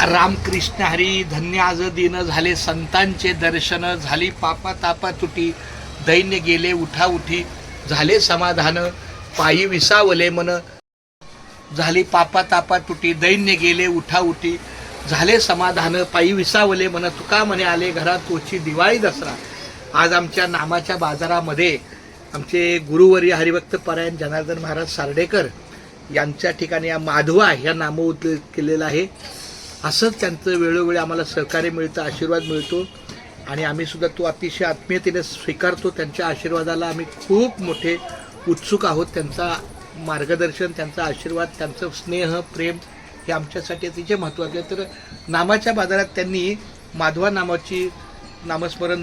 रामकृष्ण हरी धन्य आज दिन झाले संतांचे दर्शन, झाली पापा तापा तुटी, दैन्य गेले उठा उठी, झाले समाधान पायी विसावले मन, झाली पापा तापा तुटी, दैन्य गेले उठा उठी, झाले समाधान पायी विसावले मन, तुका म्हणे आले घरात तोची दिवाळी दसरा. आज आमच्या नामाच्या बाजारामध्ये आमचे गुरुवर्य हरिभक्त परायण जनार्दन महाराज सार्डेकर यांच्या ठिकाणी या माधवा ह्या नामोल्लेख केलेला आहे. असंच त्यांचं वेळोवेळी आम्हाला सहकार्य मिळतं, आशीर्वाद मिळतो आणि आम्ही सुद्धा तो अतिशय आत्मीयतेने स्वीकारतो. त्यांच्या आशीर्वादाला आम्ही खूप मोठे उत्सुक आहोत. त्यांचा मार्गदर्शन, त्यांचा आशीर्वाद, त्यांचं स्नेह प्रेम हे आमच्यासाठी अतिशय महत्त्वाचे आहे. तर नामाच्या बाजारात त्यांनी माधवा नामाची नामस्मरण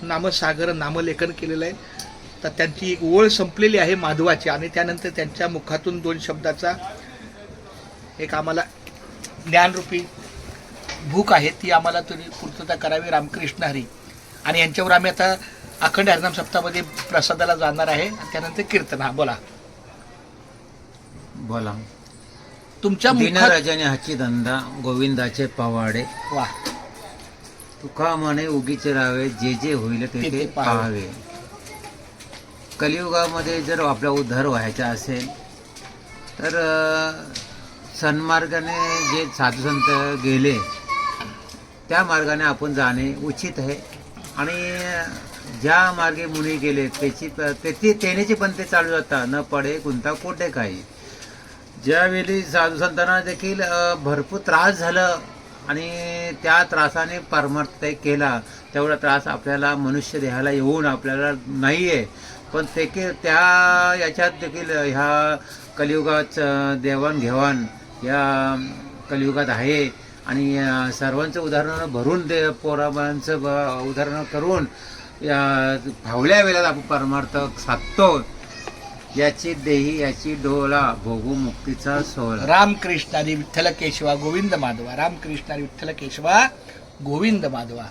नामसागर नामलेखन केलेलं आहे. तर त्यांची एक ओळ संपलेली आहे माधवाची आणि त्यानंतर त्यांच्या मुखातून 2 शब्दाचा एक आम्हाला ज्ञानरूपी भूक आहे, ती आम्हाला तुम्ही पूर्तता करावी. रामकृष्ण हरी. आणि यांच्यावर आम्ही आता अखंड हरिनाम सप्ताहामध्ये प्रसादाला जाणार आहे. त्यानंतर कीर्तन. हा बोला बोला. तुमच्या दिनराजाने हाची धंदा गोविंदाचे पवाडे, वा. तुका म्हणे उगीचे राहावे, जे जे होईल ते ते पाहावे. कलियुगामध्ये जर आपला उद्धार व्हायचा असेल तर सन्मार्गाने जे साधू संत गेले त्या मार्गाने आपण जाणे उचित आहे. आणि ज्या मार्गे मुनी गेले त्याची पण ते चालू जातात, न पडे कोणता कोठे काही. ज्यावेळी साधू संतांना देखील भरपूर त्रास झाला आणि त्या त्रासाने परमार्थ केला, तेवढा त्रास आपल्याला मनुष्य देहाला येऊन आपल्याला नाही आहे. पण त्या याच्यात देखील ह्या कलियुगात देवाणघेवाण या कलियुगात आहे. आणि सर्वांचं उदाहरण भरून पोराबांचं उदाहरण करून या फावल्या वेळेला आपण परमार्थ साधतो. याची देही याची डोला भोगू मुक्तीचा सोहळा. रामकृष्ण हरी विठ्ठल केशवा गोविंद माधवा. रामकृष्ण हरी विठ्ठल केशवा गोविंद माधवा.